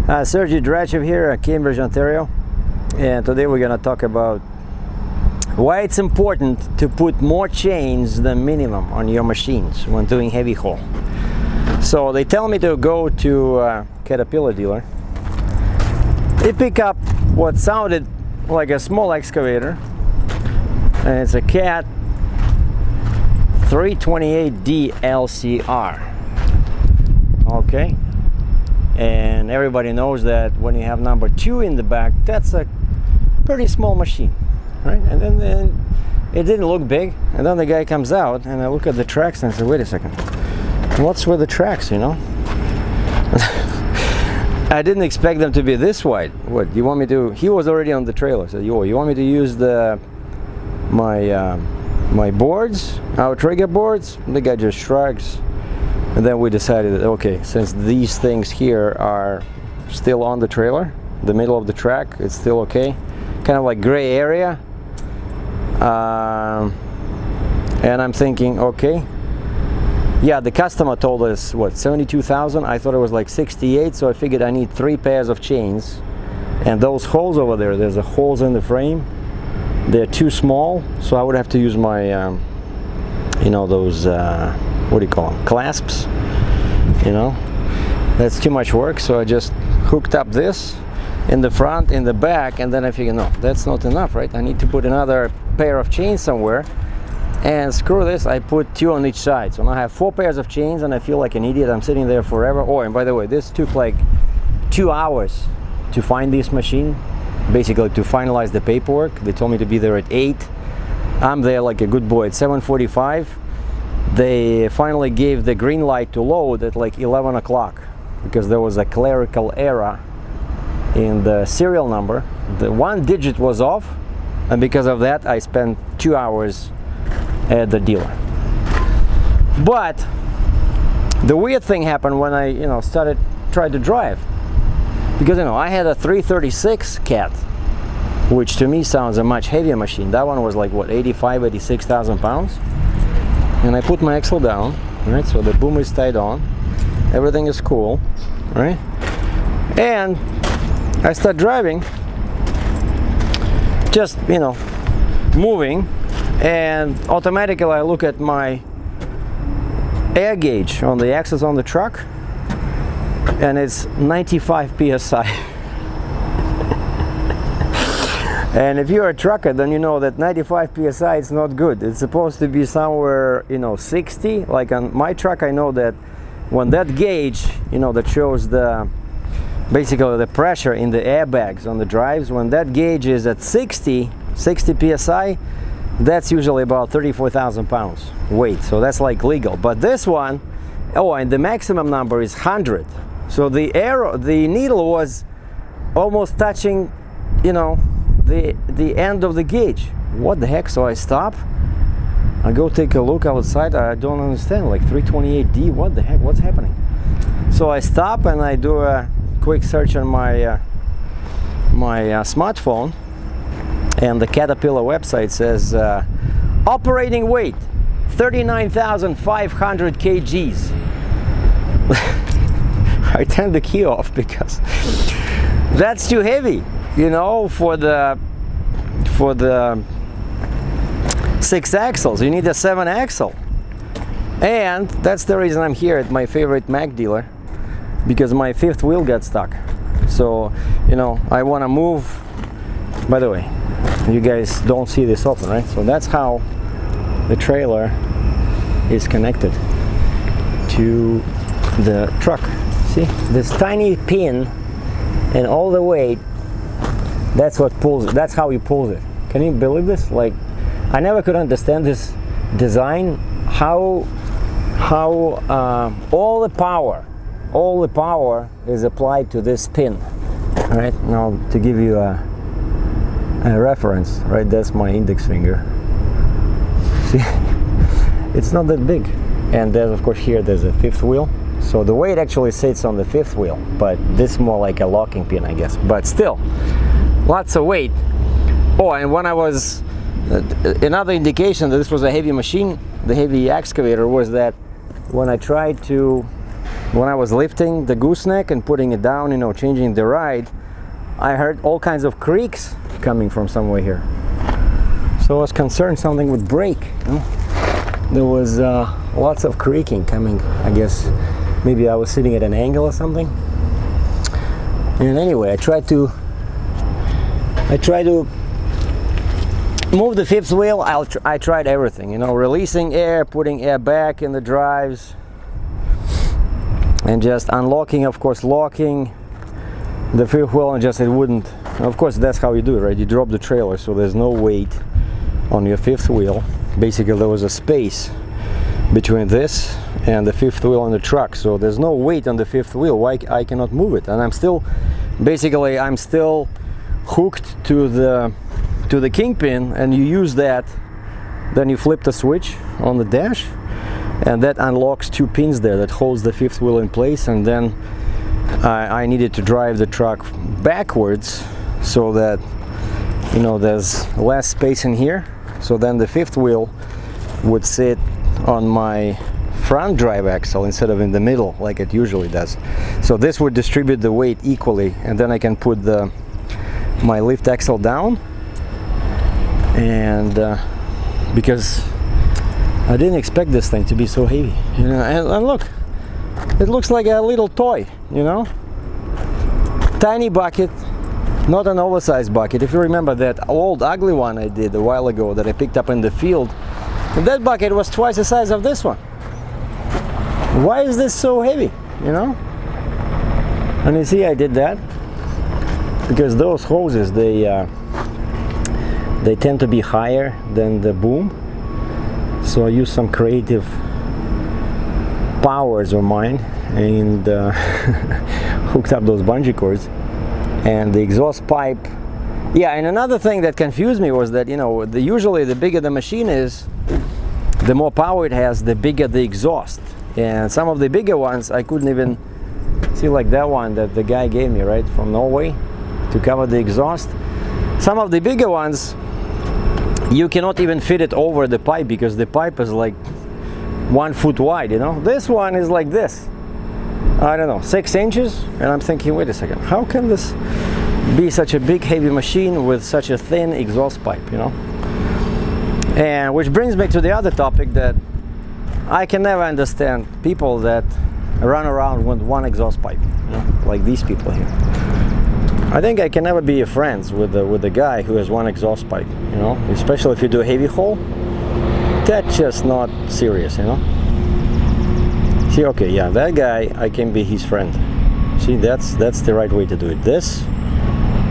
SERGEI DRATCHEV here at Cambridge, Ontario, and today we're going to talk about why it's important to put more chains than minimum on your machines when doing heavy haul. So they tell me to go to a Caterpillar dealer. They pick up what sounded like a small excavator, and it's a Cat 328D LCR. Okay. And everybody knows that when you have number 2 in the back, that's a pretty small machine, right? And then it didn't look big, and then the guy comes out and I look at the tracks and I say, wait a second, what's with the tracks, you know? I didn't expect them to be this wide. What, you want me to, he was already on the trailer, so you want me to use my boards, our trigger boards? The guy just shrugs. And then we decided that, okay, since these things here are still on the trailer, the middle of the track, it's still okay. Kind of like gray area. And I'm thinking, okay. Yeah, the customer told us, what, 72,000? I thought it was like 68, so I figured I need 3 pairs of chains. And those holes over there, there's a holes in the frame. They're too small, so I would have to use my, you know, those, what do you call them, clasps, you know. That's too much work, so I just hooked up this in the front, in the back, and then I figured, no, that's not enough, right? I need to put another pair of chains somewhere, and screw this, I put 2 on each side. So now I have 4 pairs of chains, and I feel like an idiot. I'm sitting there forever. Oh, and by the way, this took like 2 hours to find this machine, basically to finalize the paperwork. They told me to be there at 8. I'm there like a good boy at 7:45. They finally gave the green light to load at like 11 o'clock because there was a clerical error in the serial number. The 1 digit was off, and because of that I spent 2 hours at the dealer. But the weird thing happened when I, you know, tried to drive, because, you know, I had a 336 Cat, which to me sounds a much heavier machine. That one was like, what, 86,000 pounds. And I put my axle down, right? So the boom is tied on, everything is cool, right? And I start driving, just, you know, moving, and automatically I look at my air gauge on the axles on the truck, and it's 95 psi. And if you're a trucker, then you know that 95 psi is not good. It's supposed to be somewhere, you know, 60. Like on my truck, I know that when that gauge, you know, that shows the basically the pressure in the airbags on the drives, when that gauge is at 60 psi, that's usually about 34,000 pounds weight. So that's like legal. But this one, oh, and the maximum number is 100. So the needle was almost touching, you know, the end of the gauge. What the heck? So I stop, I go take a look outside. I don't understand, like 328D, what the heck, what's happening? So I stop and I do a quick search on my smartphone, and the Caterpillar website says operating weight 39,500 kgs. I turned the key off because that's too heavy, you know, for the 6 axles. You need a 7 axle. And that's the reason I'm here at my favorite Mack dealer, because my 5th wheel got stuck. So, you know, I want to move. By the way, you guys don't see this open, right? So that's how the trailer is connected to the truck. See, this tiny pin and all the weight, that's what pulls it. That's how he pulls it. Can you believe this? Like, I never could understand this design, how all the power is applied to this pin. All right, now to give you a reference, right, that's my index finger. See, it's not that big. And there's, of course, here there's a 5th wheel. So the weight actually sits on the 5th wheel, but this is more like a locking pin, I guess. But still, lots of weight. Oh, and when I was, another indication that this was a heavy machine, the heavy excavator, was that when I tried to when I was lifting the gooseneck and putting it down, you know, changing the ride, I heard all kinds of creaks coming from somewhere here. So I was concerned something would break. You know? There was lots of creaking coming. I guess maybe I was sitting at an angle or something. And anyway, I tried to move the fifth wheel. I tried everything, you know, releasing air, putting air back in the drives, and just unlocking, of course, locking the fifth wheel, and just it wouldn't. Of course, that's how you do it, right? You drop the trailer, so there's no weight on your fifth wheel. Basically, there was a space between this and the fifth wheel on the truck, so there's no weight on the fifth wheel. Why I cannot move it? And I'm still hooked to the kingpin, and you use that, then you flip the switch on the dash, and that unlocks two pins there that holds the fifth wheel in place. And then I needed to drive the truck backwards so that, you know, there's less space in here. So then the fifth wheel would sit on my front drive axle instead of in the middle like it usually does. So this would distribute the weight equally, and then I can put my lift axle down. And because I didn't expect this thing to be so heavy, you know, and look, it looks like a little toy, you know, tiny bucket. Not an oversized bucket. If you remember that old ugly one I did a while ago that I picked up in the field, and that bucket was twice the size of this one. Why is this so heavy, you know? And you see I did that because those hoses, they tend to be higher than the boom. So I used some creative powers of mine and hooked up those bungee cords. And the exhaust pipe, yeah, and another thing that confused me was that, you know, usually the bigger the machine is, the more power it has, the bigger the exhaust. And some of the bigger ones I couldn't even see, like that one that the guy gave me, right, from Norway to cover the exhaust. Some of the bigger ones, you cannot even fit it over the pipe because the pipe is like 1 foot wide, you know. This one is like this. I don't know, 6 inches, and I'm thinking, wait a second, how can this be such a big heavy machine with such a thin exhaust pipe, you know? And which brings me to the other topic, that I can never understand people that run around with one exhaust pipe, you know, like these people here. I think I can never be friends with the guy who has one exhaust pipe, you know, especially if you do a heavy haul. That's just not serious, you know. See, okay, yeah, that guy, I can be his friend. See, that's the right way to do it. This,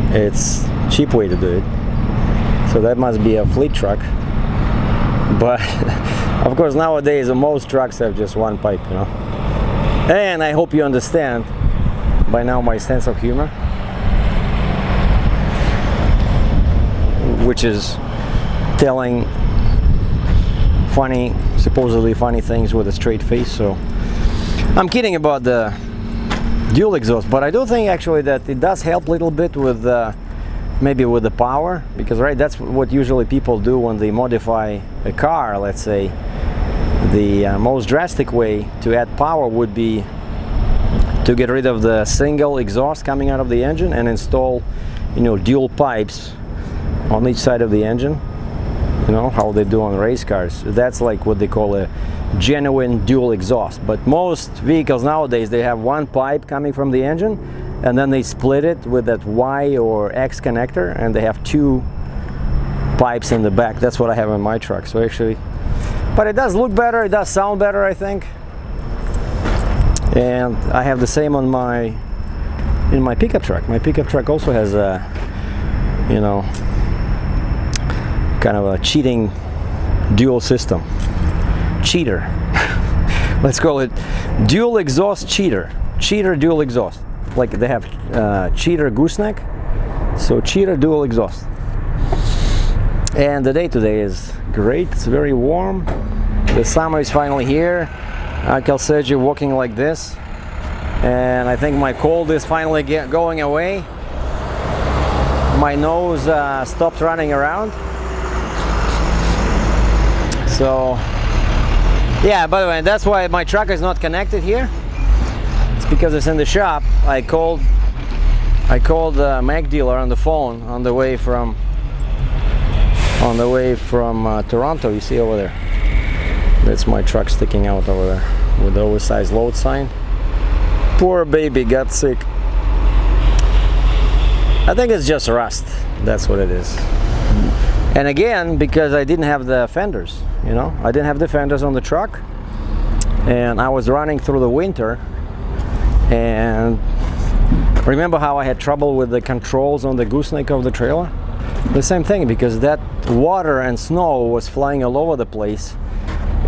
it's cheap way to do it. So that must be a fleet truck. But of course nowadays most trucks have just one pipe, you know. And I hope you understand by now my sense of humor, which is telling funny, supposedly funny things with a straight face. So I'm kidding about the dual exhaust, but I do think actually that it does help a little bit with maybe with the power, because right, that's what usually people do when they modify a car. Let's say the most drastic way to add power would be to get rid of the single exhaust coming out of the engine and install, you know, dual pipes on each side of the engine. You know how they do on race cars. That's like what they call a genuine dual exhaust. But most vehicles nowadays, they have one pipe coming from the engine, and then they split it with that Y or X connector, and they have two pipes in the back. That's what I have in my truck. So actually, but it does look better, it does sound better, I think. And I have the same on in my pickup truck. My pickup truck also has a, you know, kind of a cheating dual system. Cheater. Let's call it dual exhaust cheater. Cheater dual exhaust. Like they have cheater gooseneck, so cheater dual exhaust. And the day today is great. It's very warm. The summer is finally here. I can SERGEI walking like this, and I think my cold is finally going away. My nose stopped running around. So yeah, by the way, that's why my truck is not connected here. because it's in the shop, I called the Mack dealer on the phone on the way from Toronto. You see over there, that's my truck sticking out over there with the oversized load sign. Poor baby got sick. I think it's just rust, that's what it is. And again, because I didn't have the fenders, you know, I didn't have the fenders on the truck, and I was running through the winter. And remember how I had trouble with the controls on the gooseneck of the trailer? The same thing, because that water and snow was flying all over the place,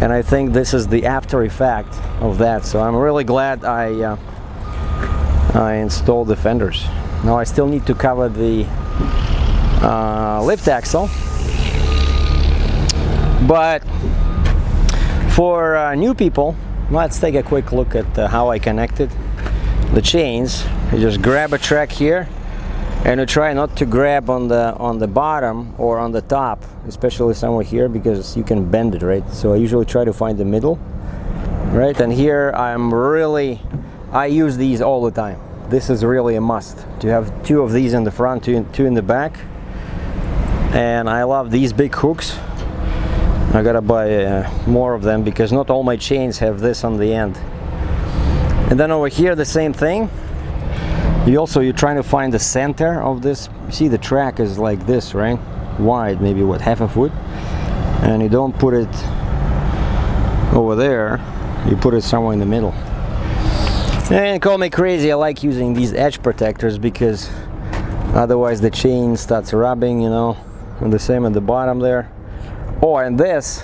and I think this is the after effect of that. So I'm really glad I installed the fenders. Now I still need to cover the lift axle, but for new people, let's take a quick look at how I connected the chains. You just grab a track here, and you try not to grab on the bottom or on the top, especially somewhere here, because you can bend it, right? So I usually try to find the middle, right? And here I use these all the time. This is really a must to have 2 of these in the front, 2 in the back. And I love these big hooks. I gotta buy more of them, because not all my chains have this on the end. And then over here, the same thing. You're trying to find the center of this. You see the track is like this, right? Wide, maybe what, half a foot? And you don't put it over there, you put it somewhere in the middle. And call me crazy, I like using these edge protectors, because otherwise the chain starts rubbing, you know. And the same at the bottom there. Oh, and this,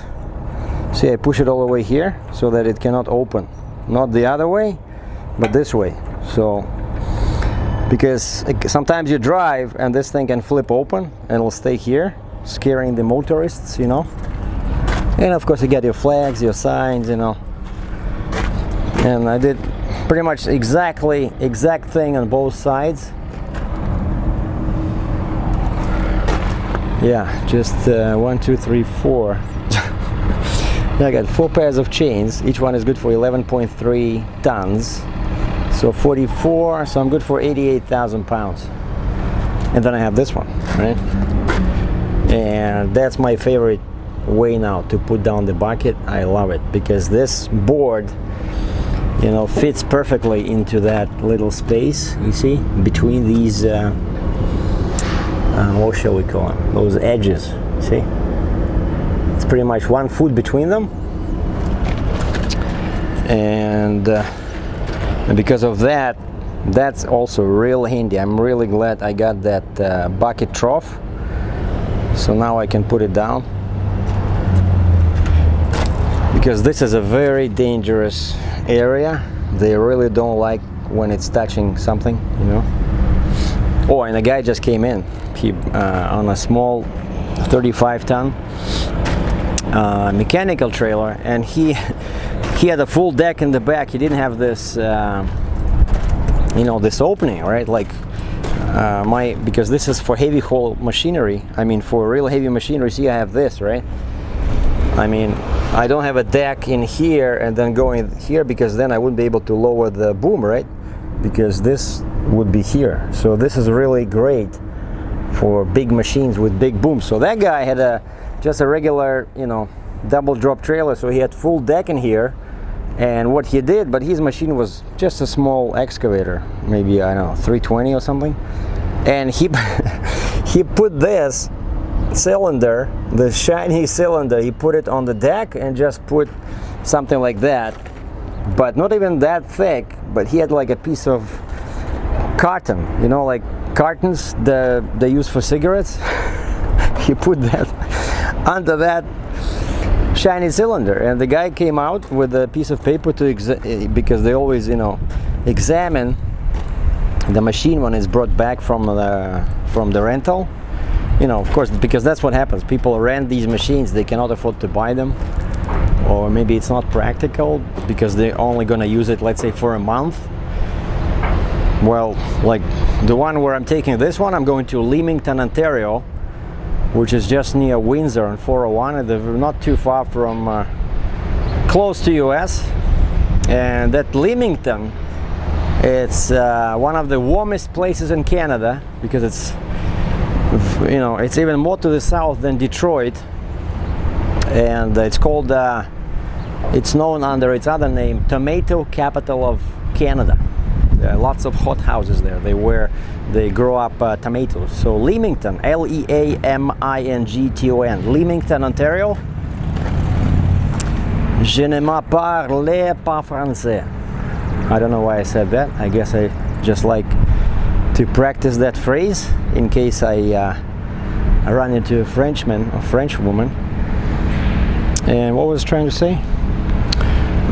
see, I push it all the way here so that it cannot open. Not the other way, but this way. So, because sometimes you drive and this thing can flip open and it'll stay here, scaring the motorists, you know. And of course you get your flags, your signs, you know. And I did pretty much exact thing on both sides. Yeah, just 1, 2, 3, 4. I got 4 pairs of chains. Each one is good for 11.3 tons. So 44, so I'm good for 88,000 pounds. And then I have this one, right? And that's my favorite way now to put down the bucket. I love it, because this board, you know, fits perfectly into that little space, you see, between these, what shall we call them? Those edges, see? It's pretty much 1 foot between them. And because of that, that's also real handy. I'm really glad I got that bucket trough. So now I can put it down, because this is a very dangerous area. They really don't like when it's touching something, you know. Oh, and the guy just came in. He on a small 35-ton mechanical trailer, and he had a full deck in the back. He didn't have this, you know, this opening, right? Like because this is for heavy haul machinery. I mean, for real heavy machinery. See, I have this, right? I mean, I don't have a deck in here and then going here, because then I wouldn't be able to lower the boom, right? Because this would be here. So this is really great for big machines with big booms. So that guy had just a regular, you know, double drop trailer, so he had full deck in here. And what he did, but his machine was just a small excavator, maybe, I don't know, 320 or something. And he he put this cylinder, the shiny cylinder, he put it on the deck and just put something like that, but not even that thick, but he had like a piece of carton, you know, like cartons they use for cigarettes. He put that under that shiny cylinder, and the guy came out with a piece of paper to because they always, you know, examine the machine when it's brought back from the rental, you know, of course, because that's what happens. People rent these machines, they cannot afford to buy them, or maybe it's not practical because they're only going to use it, let's say, for a month. Well, like the one where I'm taking this one, I'm going to Leamington, Ontario, which is just near Windsor on 401, and they're not too far from close to US. And that Leamington It's one of the warmest places in Canada because it's, you know, it's even more to the south than Detroit, and it's called, it's known under its other name, Tomato Capital of Canada. There are lots of hot houses there. They grow up tomatoes. So Leamington, Leamington, Leamington, Ontario. Je ne me parle pas français. I don't know why I said that. I guess I just like to practice that phrase in case I run into a Frenchman or French woman. And what was I trying to say?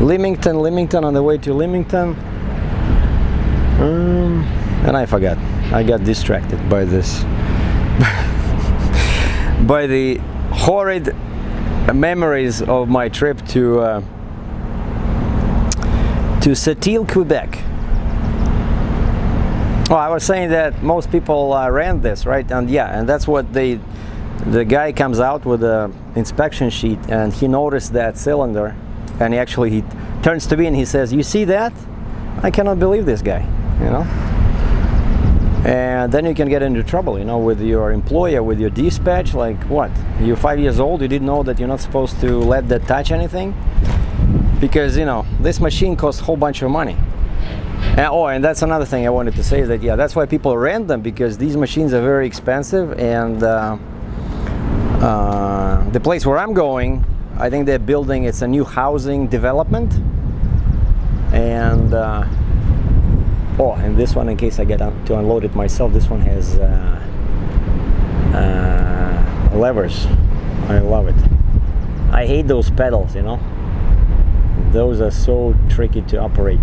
Leamington, on the way to Leamington. And I forgot. I got distracted by this. by the horrid memories of my trip to Sept-Îles, Quebec. Oh, I was saying that most people rent this, right? And yeah, and that's what the guy comes out with a inspection sheet, and he noticed that cylinder, and he turns to me and he says, "You see that? I cannot believe this guy," you know. And then you can get into trouble, you know, with your employer, with your dispatch. Like, what? You're 5 years old, you didn't know that you're not supposed to let that touch anything? Because, you know, this machine costs a whole bunch of money. And that's another thing I wanted to say, is that, yeah, that's why people rent them, because these machines are very expensive. And the place where I'm going, I think they're building, it's a new housing development. And and this one, in case I get to unload it myself, this one has levers. I love it. I hate those pedals, you know. Those are so tricky to operate.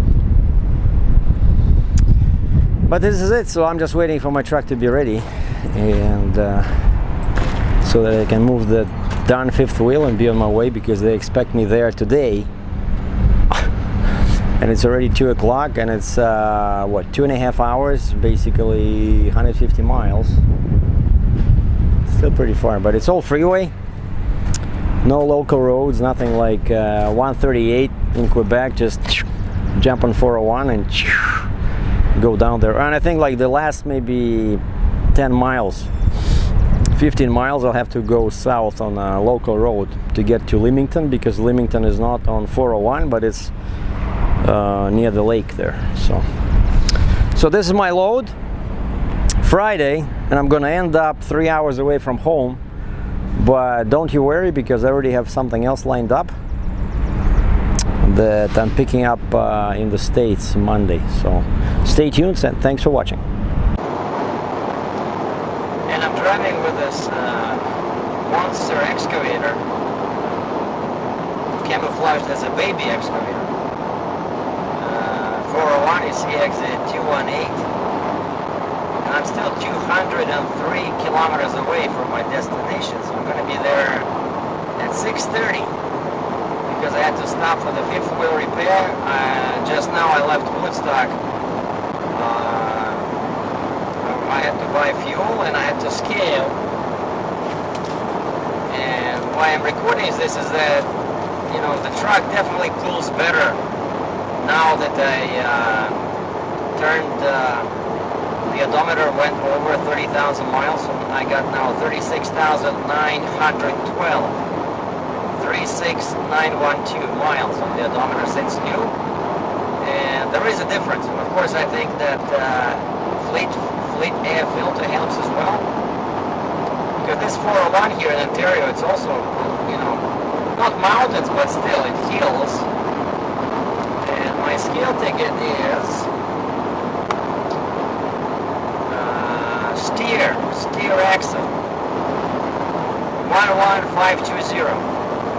But this is it, so I'm just waiting for my truck to be ready, and so that I can move the darn fifth wheel and be on my way, because they expect me there today. And it's already 2 o'clock, and it's what, 2.5 hours, basically 150 miles. Still pretty far, but it's all freeway. No local roads, nothing like 138 in Quebec. Just jump on 401 and go down there. And I think like the last maybe 10 miles, 15 miles, I'll have to go south on a local road to get to Leamington, because Leamington is not on 401, but it's near the lake there. So this is my load, Friday, and I'm gonna end up 3 hours away from home. But don't you worry, because I already have something else lined up that I'm picking up in the States Monday. So stay tuned, and thanks for watching. And I'm driving with this monster excavator, camouflaged as a baby excavator. 401 is CXU-613. I'm still 203 kilometers away from my destination, so I'm going to be there at 6:30, because I had to stop for the fifth wheel repair. Just now I left Woodstock. I had to buy fuel, and I had to scale. And why I'm recording this is that, you know, the truck definitely pulls better now that I turned the odometer went over 30,000 miles, so I got now 36,912, 36912 miles on the odometer since new, and there is a difference. And of course, I think that fleet air filter helps as well, because this 401 here in Ontario, it's also, you know, not mountains, but still it hills. And my scale ticket is steer axle 11520,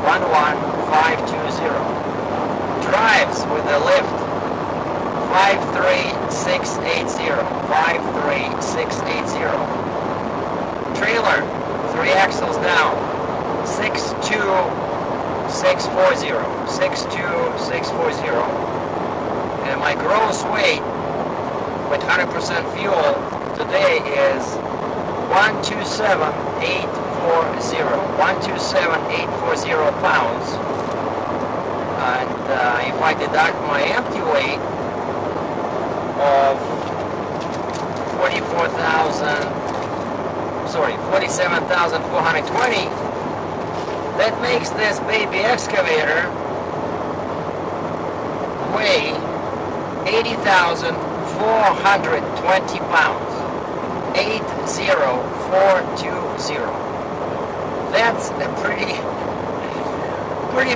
11520. Drives with the lift 53680, 53680. Trailer 3 axles down 62640, 62640. And my gross weight with 100% fuel today is 127,840, 127,840 pounds. And if I deduct my empty weight, of 47,420. That makes this baby excavator weigh 80,420 pounds. 80420. That's a pretty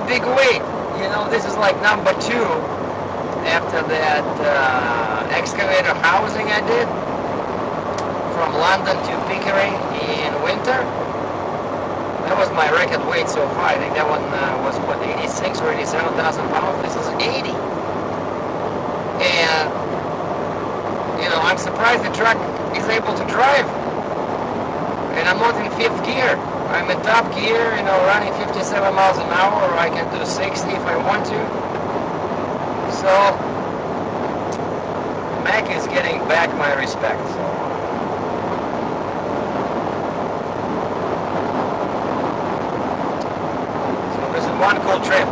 big weight. You know, this is like number 2 after that excavator housing I did from London to Pickering in winter. That was my record weight so far. I think that one was what, 86 or 87,000 pounds. This is 80. And you know, I'm surprised the truck is able to drive. And I'm not in 5th gear. I'm in top gear, you know, running 57 miles an hour, or I can do 60 if I want to. So Mack is getting back my respect. So this is one cool trip.